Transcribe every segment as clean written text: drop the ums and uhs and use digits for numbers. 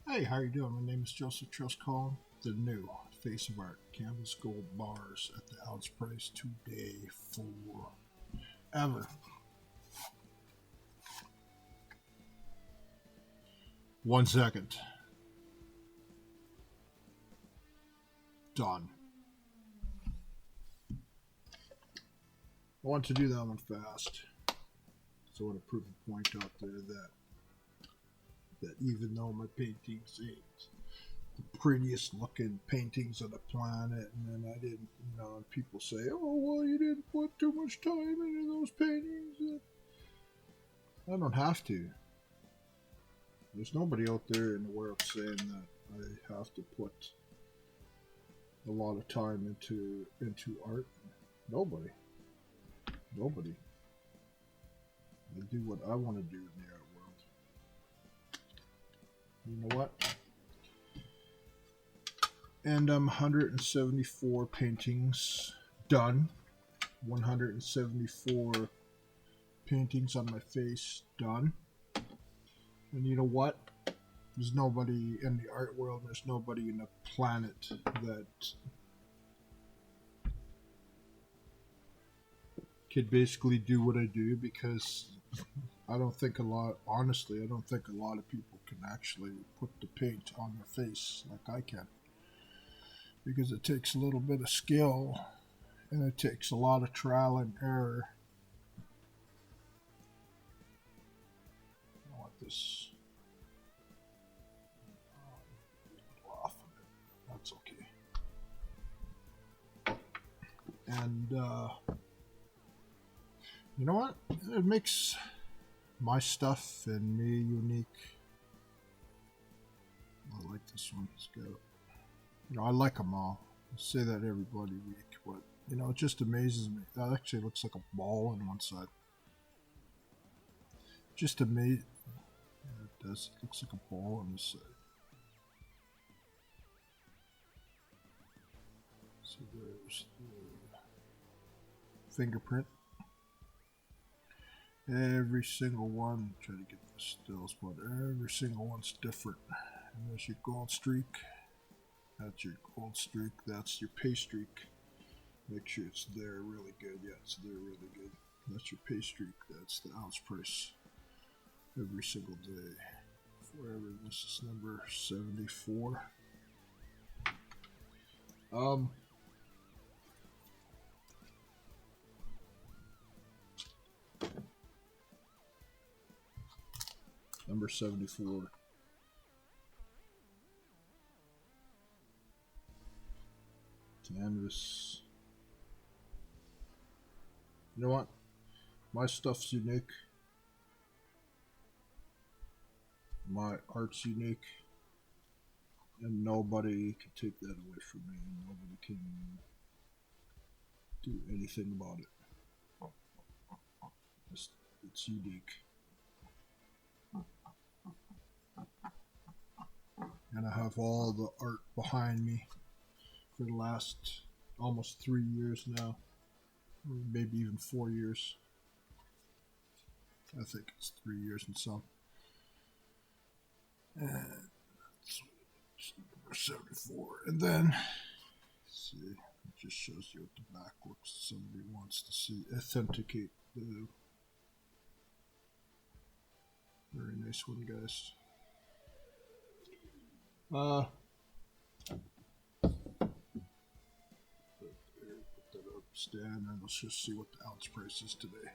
Hey, how you doing? My name is Joseph Trust Colin. The new face of art canvas gold bars at the ounce price today forever. 1 second. Done. I want to do that one fast. So I want to prove a point out there that even though my paintings ain't the prettiest looking paintings on the planet, and then I didn't, and people say, oh, well, you didn't put too much time into those paintings. I don't have to. There's nobody out there in the world saying that I have to put a lot of time into art. Nobody. I do what I want to do in the art world. You know what? And I'm 174 paintings done. 174 paintings on my face done. And you know what? There's nobody in the art world, there's nobody in the planet that could basically do what I do, because I don't think a lot of people can actually put the paint on their face like I can. Because it takes a little bit of skill, and it takes a lot of trial and error. I want this off of it. That's okay. And you know what? It makes my stuff and me unique. I like this one. It's got, I like them all. I say that every bloody week, but it just amazes me. That actually looks like a ball on one side. Just amazing. Yeah, it does. It looks like a ball on this side. So there's the fingerprint. Every single one, try to get the stills, but every single one's different. And there's your gold streak. That's your gold streak. That's your pay streak. Make sure it's there really good. Yeah, it's there really good. That's your pay streak. That's the ounce price. Every single day. Forever. This is number 74. Number 74. Canvas. You know what? My stuff's unique. My art's unique. And nobody can take that away from me. Nobody can do anything about it. It's unique. And I have all the art behind me for the last almost 3 years now, or maybe even 4 years. I think it's 3 years and some. And that's number 74. And then, let's see, it just shows you what the back looks. Somebody wants to see, authenticate the. Very nice one, guys. Put that up, stand, and let's just see what the ounce price is today.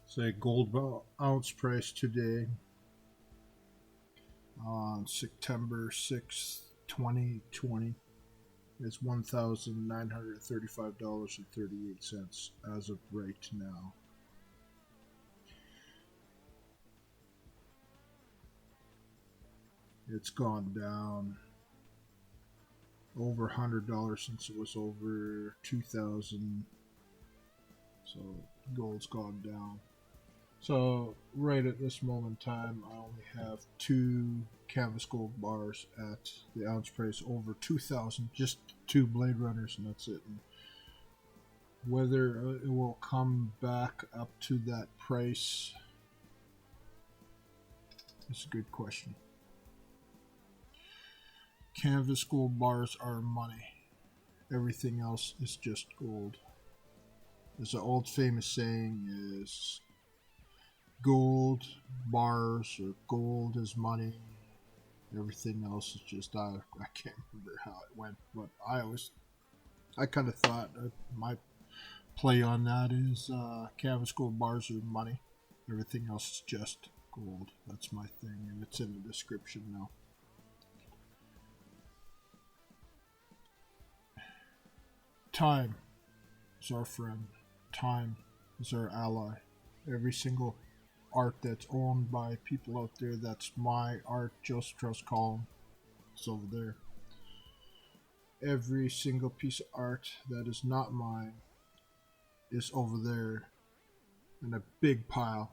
Say gold ounce price today on September 6th, 2020 is $1,935.38 as of right now. It's gone down over $100 since it was over 2,000. So gold's gone down. So right at this moment in time, I only have 2 canvas gold bars at the ounce price over 2,000. Just 2 Blade Runners, and that's it. And whether it will come back up to that price is a good question. Canvas gold bars are money. Everything else is just gold. There's an old famous saying is gold bars or gold is money. Everything else is just I can't remember how it went, but I kind of thought my play on that is canvas gold bars are money. Everything else is just gold. That's my thing, and it's in the description now. Time is our friend. Time is our ally. Every single art that's owned by people out there, that's my art, Joseph Trust Colin, it's over there. Every single piece of art that is not mine is over there in a big pile.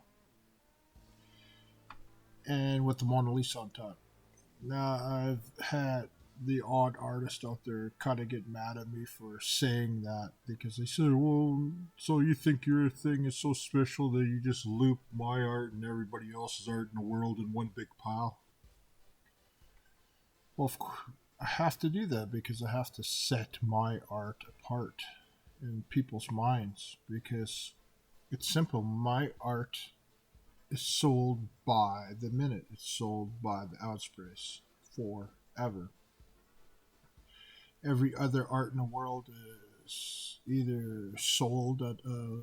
And with the Mona Lisa on top. Now, I've had the odd artist out there kind of get mad at me for saying that, because they said, well, so you think your thing is so special that you just loop my art and everybody else's art in the world in one big pile? Well, of course, I have to do that because I have to set my art apart in people's minds, because it's simple. My art is sold by the minute. It's sold by the ounce price forever. Every other art in the world is either sold at a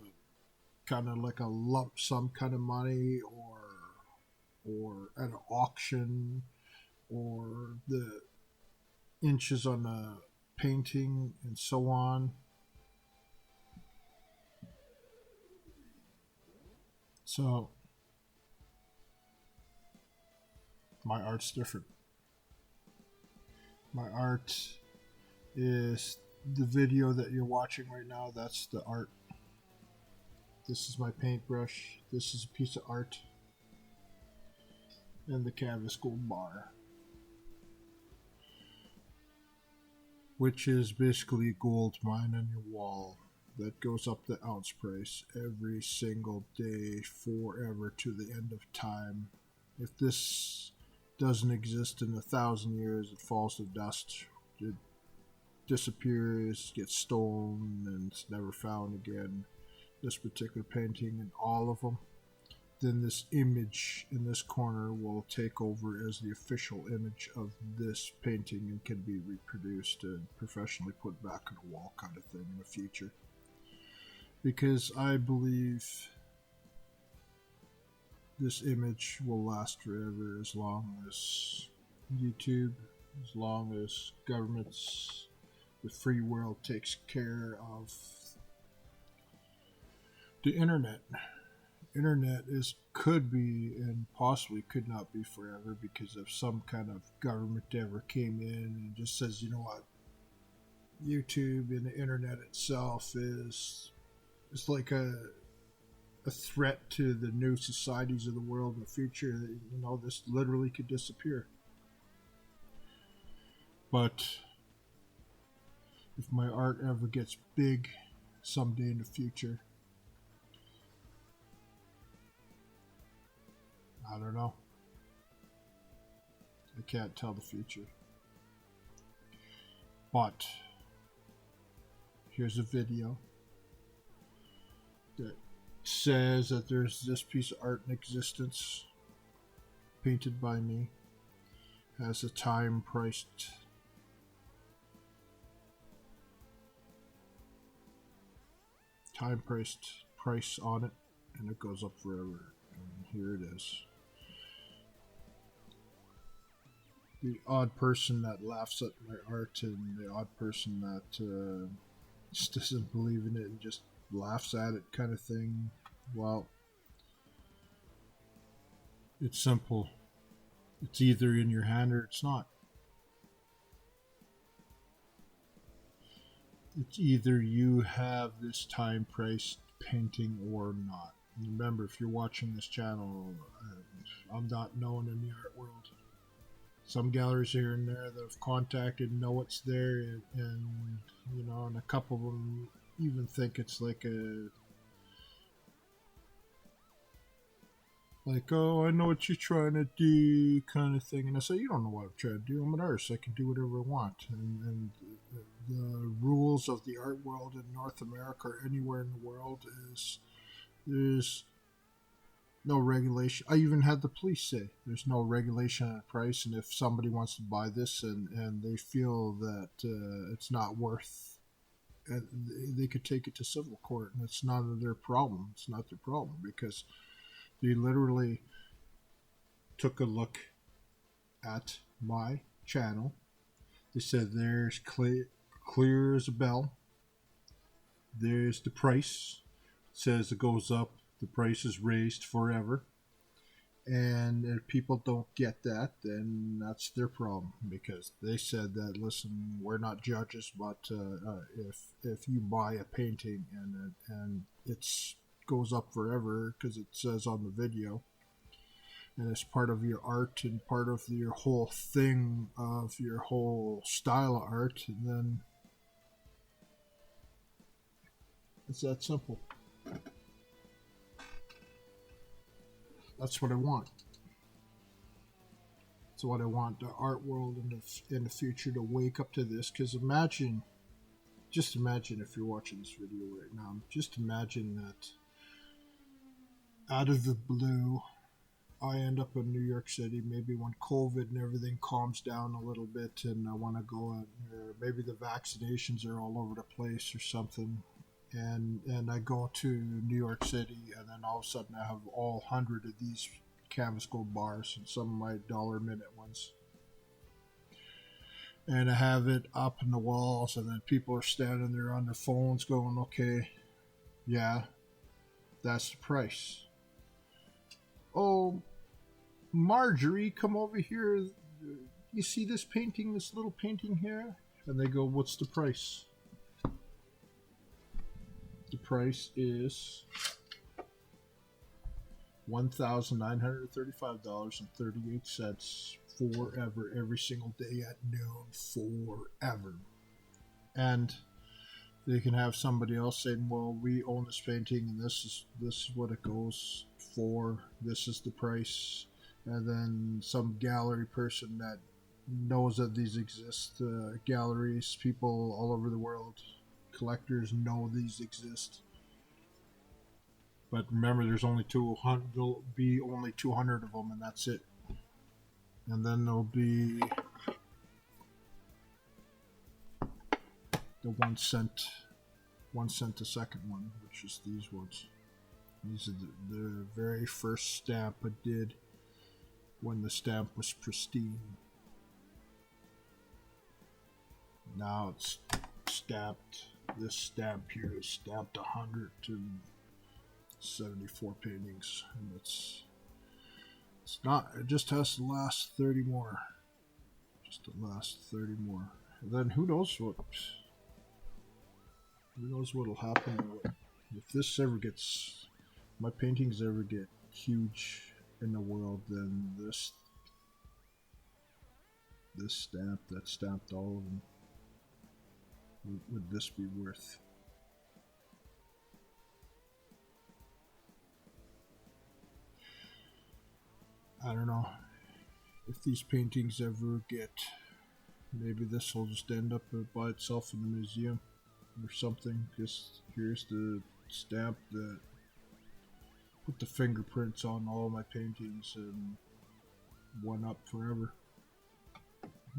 kind of like a lump sum kind of money, or at an auction, or the inches on a painting, and so on. So my art's different. My art is the video that you're watching right now. That's the art. This is my paintbrush. This is a piece of art. And the canvas gold bar, which is basically a gold mine on your wall that goes up the ounce price every single day forever to the end of time. If this doesn't exist in 1,000 years, it falls to dust. It disappears, gets stolen, and it's never found again. This particular painting and all of them. Then this image in this corner will take over as the official image of this painting and can be reproduced and professionally put back on a wall kind of thing in the future. Because I believe this image will last forever, as long as YouTube, as long as governments, the free world takes care of the internet. Internet could be and possibly could not be forever, because if some kind of government ever came in and just says, you know what, YouTube and the internet itself is like a threat to the new societies of the world in the future, this literally could disappear. But if my art ever gets big someday in the future, I don't know. I can't tell the future. But here's a video that says that there's this piece of art in existence, painted by me, has a time-priced price on it, and it goes up forever. And here it is. The odd person that laughs at my art, and the odd person that just doesn't believe in it and just laughs at it kind of thing. Well, it's simple. It's either in your hand or it's not. It's either you have this time-priced painting or not. And remember, if you're watching this channel, I'm not known in the art world. Some galleries here and there that have contacted know it's there, and and a couple of them even think it's like Like, oh, I know what you're trying to do, kind of thing. And I say, you don't know what I'm trying to do. I'm an artist. I can do whatever I want. And the rules of the art world in North America or anywhere in the world is there's no regulation. I even had the police say there's no regulation on the price. And if somebody wants to buy this and they feel that it's not worth, and they could take it to civil court, and it's not their problem. It's not their problem because they literally took a look at my channel. They said there's clear as a bell. There's the price. It says it goes up. The price is raised forever. And if people don't get that, then that's their problem because they said that, listen, we're not judges, but if you buy a painting and it's goes up forever because it says on the video, and it's part of your art and part of your whole thing of your whole style of art, and then it's that simple. That's what I want. That's what I want the art world in the future to wake up to this. Because just imagine if you're watching this video right now, just imagine that out of the blue, I end up in New York City, maybe when COVID and everything calms down a little bit and I want to go out, or maybe the vaccinations are all over the place or something. And I go to New York City, and then all of a sudden I have all 100 of these canvas gold bars and some of my dollar a minute ones. And I have it up in the walls, and then people are standing there on their phones going, okay, yeah, that's the price. Oh, Marjorie, come over here. You see this painting, this little painting here? And they go, what's the price? The price is $1,935.38 forever, every single day at noon, forever. And they can have somebody else saying, well, we own this painting and this is what it goes for, this is the price. And then some gallery person that knows that these exist, galleries, people all over the world, collectors know these exist. But remember, there's only 200. There'll be only 200 of them, and that's it. And then there'll be the 1 cent a second one, which is these ones. These are the very first stamp I did when the stamp was pristine. Now it's stamped. This stamp here is stamped 174 paintings, and it's not. It just has to last 30 more. Just to last 30 more. And then who knows what'll happen if this ever gets, my paintings ever get huge in the world. Then this stamp that stamped all of them, would this be worth? I don't know. If these paintings ever get, maybe this will just end up by itself in the museum or something. Just here's the stamp that put the fingerprints on all my paintings and went up forever.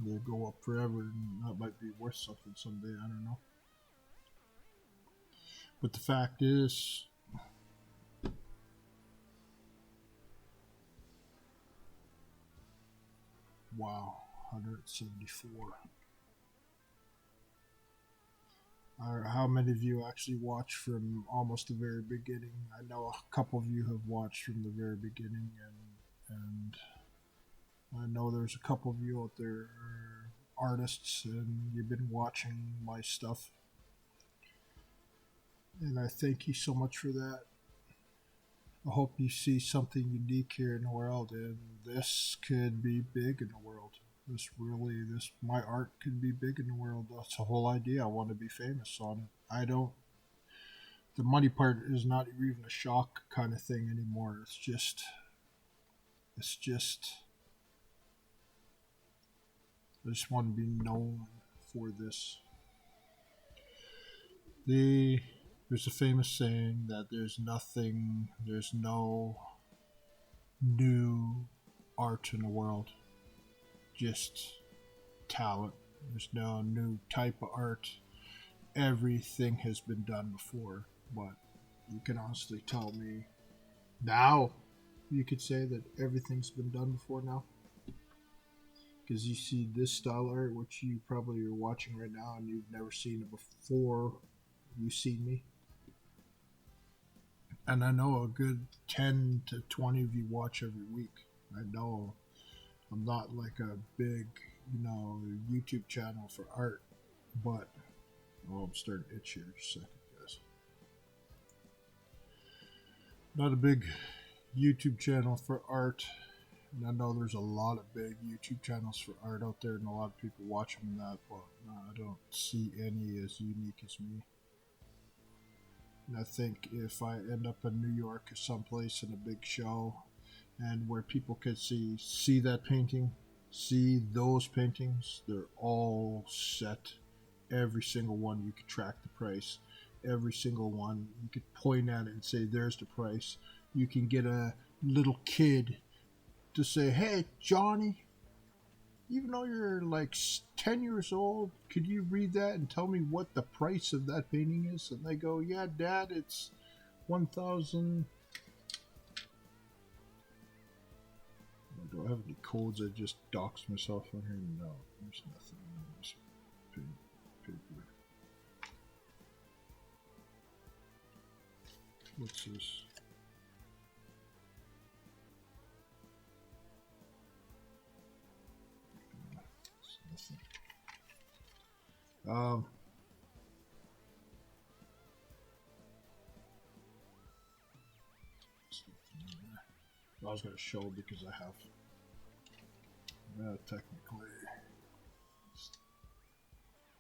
They'll go up forever, and that might be worth something someday. I don't know. But the fact is, wow, 174. How many of you actually watched from almost the very beginning? I know a couple of you have watched from the very beginning, and I know there's a couple of you out there artists, and you've been watching my stuff, and I thank you so much for that. I hope you see something unique here in the world, and this could be big in the world. My art could be big in the world. That's the whole idea. I want to be famous on it. The money part is not even a shock kind of thing anymore. It's just, It's just, I just want to be known for this. There's a famous saying that there's no new art in the world, just talent. There's no new type of art. Everything has been done before, but you can honestly tell me now, you could say that everything's been done before now, because you see this style art, which you probably are watching right now, and you've never seen it before you've seen me. And I know a good 10 to 20 of you watch every week. I know I'm not like a big, YouTube channel for art, but I'm starting to itch here. Just a second, guys. Not a big YouTube channel for art, and I know there's a lot of big YouTube channels for art out there, and a lot of people watching that, but I don't see any as unique as me. And I think if I end up in New York or someplace in a big show, and where people could see that painting, see those paintings, they're all set. Every single one, you could track the price. Every single one, you could point at it and say, there's the price. You can get a little kid to say, hey, Johnny, even though you're like 10 years old, could you read that and tell me what the price of that painting is? And they go, yeah, Dad, it's 1,000. Do I have any codes? I just doxed myself on here. No, there's nothing on this paper. What's this? It's nothing. I was going to show because I have technically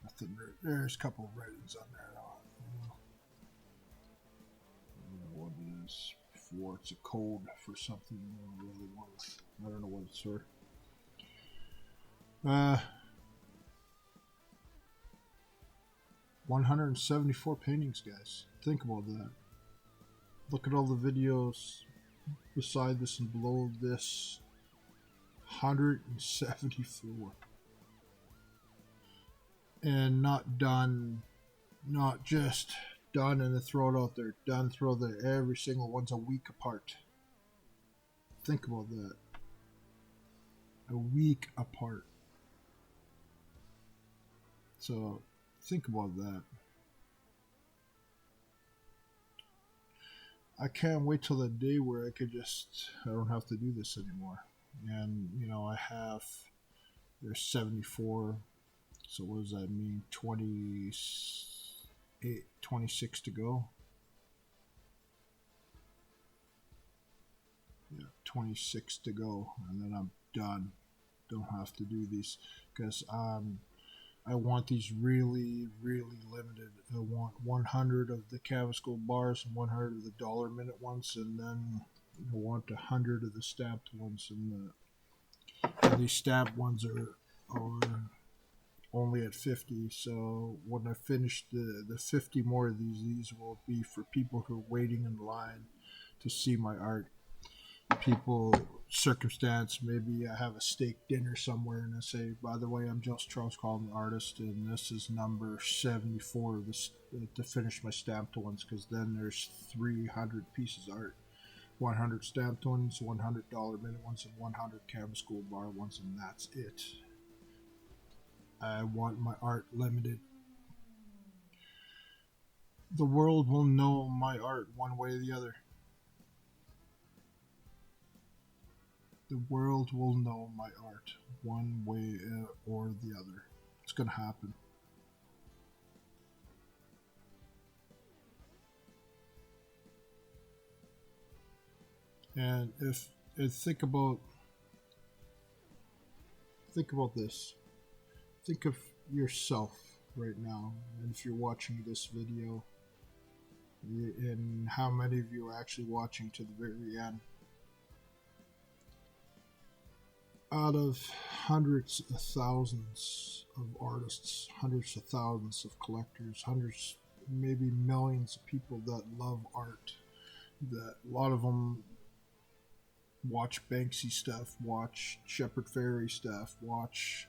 nothing. There's a couple of writings on there. I don't know what it is for. It's a code for something I really want. I don't know what it's for. 174 paintings, guys. Think about that. Look at all the videos beside this and below this. 174. And not done, not just done and then throw it out there. Done, throw there. Every single one's a week apart. Think about that. A week apart. So, think about that. I can't wait till the day where I don't have to do this anymore. And, there's 74. So what does that mean? 26 to go. Yeah, 26 to go. And then I'm done. Don't have to do these. Because I want these really, really limited. I want 100 of the canvas gold bars and 100 of the dollar minute ones, and then I want 100 of the stamped ones. And these stamped ones are only at 50. So when I finish the 50 more of these will be for people who are waiting in line to see my art. People, circumstance, maybe I have a steak dinner somewhere and I say, by the way, I'm just Charles Colin, the artist, and this is number 74 of this, to finish my stamped ones, because then there's 300 pieces of art. 100 stamped ones, $100 minute ones, and 100 canvas gold bar ones, and that's it. I want my art limited. The world will know my art one way or the other. The world will know my art one way or the other. It's going to happen. And think about this. Think of yourself right now, and if you're watching this video, and how many of you are actually watching to the very end. out of hundreds of thousands of artists, hundreds of thousands of collectors, hundreds, maybe millions of people that love art, that a lot of them watch Banksy stuff, watch Shepard Fairey stuff, watch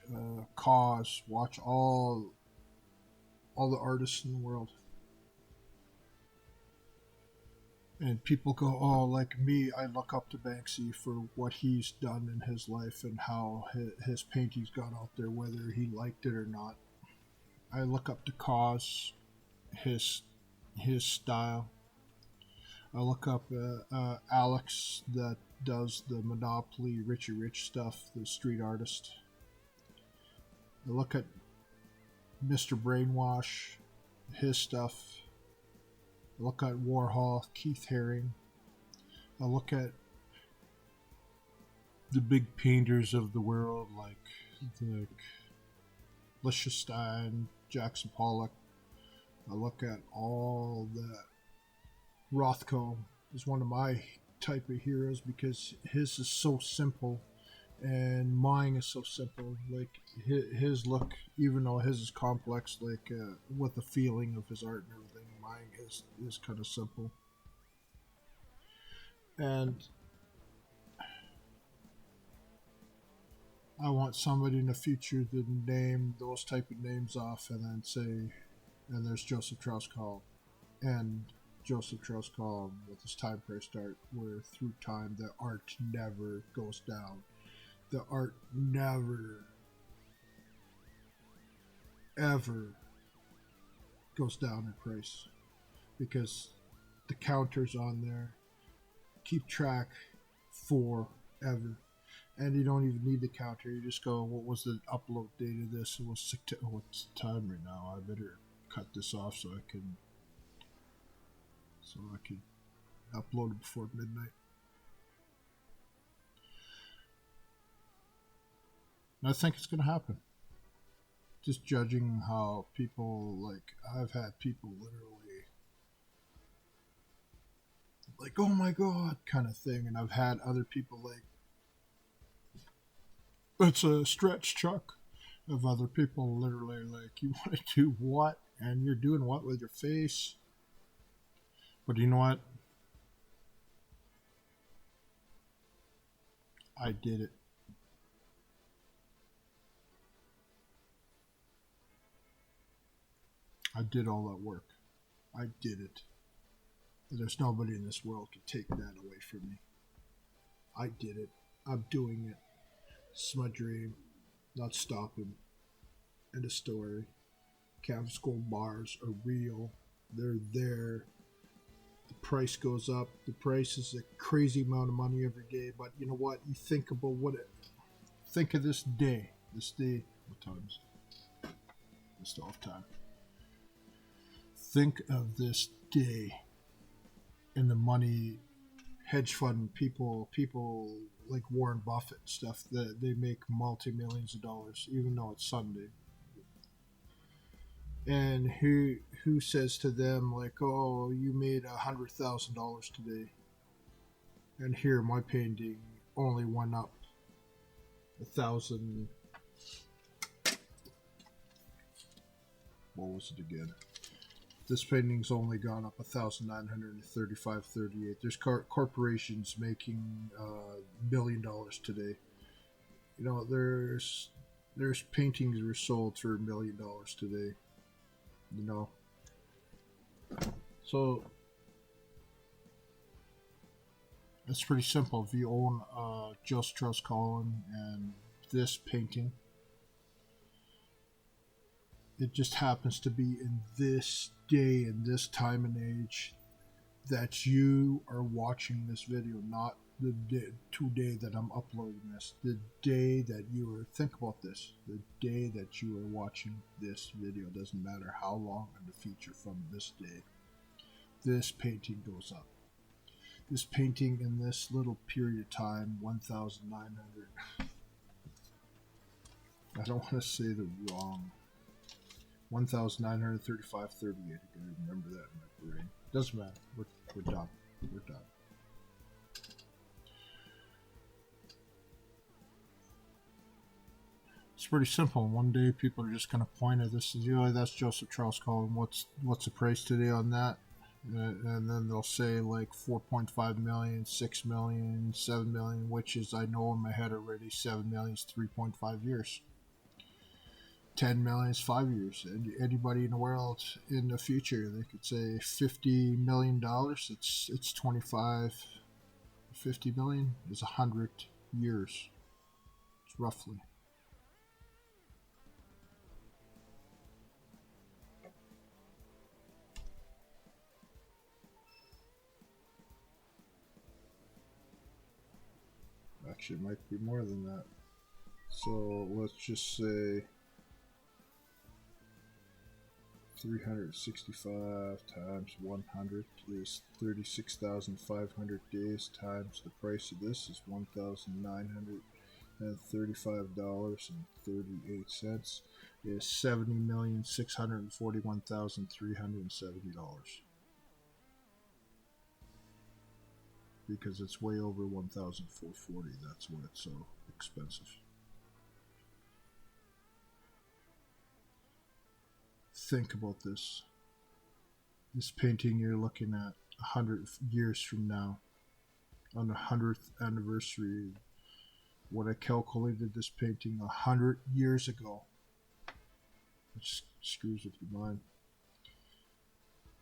Cause, watch all the artists in the world. And people go, oh, like me, I look up to Banksy for what he's done in his life and how his paintings got out there, whether he liked it or not. I look up to Cause, his style. I look up Alex that does the Monopoly Richie Rich stuff, the street artist. I look at Mr. Brainwash, his stuff. I look at Warhol, Keith Haring. I look at the big painters of the world like Liechtenstein, Jackson Pollock. I look at all that. Rothko is one of my type of heroes because his is so simple and mine is so simple. Like his look, even though his is complex, like with the feeling of his art and everything, mine is kind of simple. And I want somebody in the future to name those type of names off and then say, and there's Joseph Trauskall and Joseph Trauskall with his time pressed art, where through time the art never goes down. The art never ever goes down in price because the counters on there keep track forever. And you don't even need the counter. You just go, what was the upload date of this? It was what's the time right now? I better cut this off so I can upload it before midnight. And I think it's going to happen. Just judging how people, like, I've had people literally like, oh my god, kind of thing. And I've had other people like, that's a stretch, Chuck. Of other people literally like, you want to do what? And you're doing what with your face? But you know what? I did it. I did all that work. I did it. And there's nobody in this world can take that away from me. I did it. I'm doing it. It's my dream. Not stopping. End of story. Canvas gold bars are real. They're there. The price goes up. The price is a crazy amount of money every day. But you know what? You think about think of this day. This day. What time is it? I still have time. Think of this day and the money, hedge fund people like Warren Buffett and stuff, that they make multi-millions of dollars, even though it's Sunday. And who says to them like, oh, you made $100,000 today, and here my painting only went up 1,000. What was it again? This painting's only gone up 1,935.38. There's corporations making $1 billion today. You know, there's paintings that were sold for $1 million today. You know, so it's pretty simple. If you own Just Trust Colin and this painting, it just happens to be in this day, in this time and age, that you are watching this video, not the day, today that I'm uploading this, the day that you are, think about this, the day that you are watching this video, doesn't matter how long in the future from this day, this painting goes up. This painting in this little period of time, 1,900, I don't want to say the wrong, 1,935.38. I can remember that in my brain. Doesn't matter. We're done. We're done. It's pretty simple. One day people are just going to point at this and say, "Oh, that's Joseph Charles Colin. What's the price today on that?" And then they'll say like 4.5 million, 6 million, 7 million, which is, I know in my head already, 7 million is 3.5 years. 10 million is 5 years. And anybody in the world in the future, they could say $50 million. It's 25. 50 million is 100 years. It's roughly. Actually, it might be more than that. So let's just say 365 times 100 is 36,500 days times the price of this is $1,935.38 is $70,641,370 because it's way over 1,440. That's why it's so expensive. Think about this. This painting you're looking at 100 years from now, on the 100th anniversary, when I calculated this painting 100 years ago, which screws with your mind.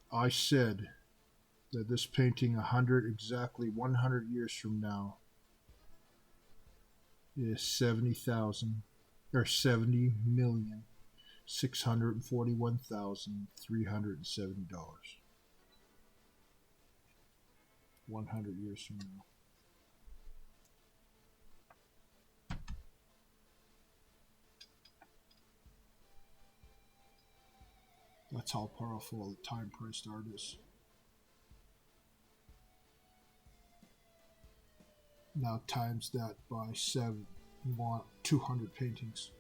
I said that this painting exactly 100 years from now is $70,641,370. 100 years from now. That's how powerful the time-priced art is. Now times that by 7, you want 200 paintings.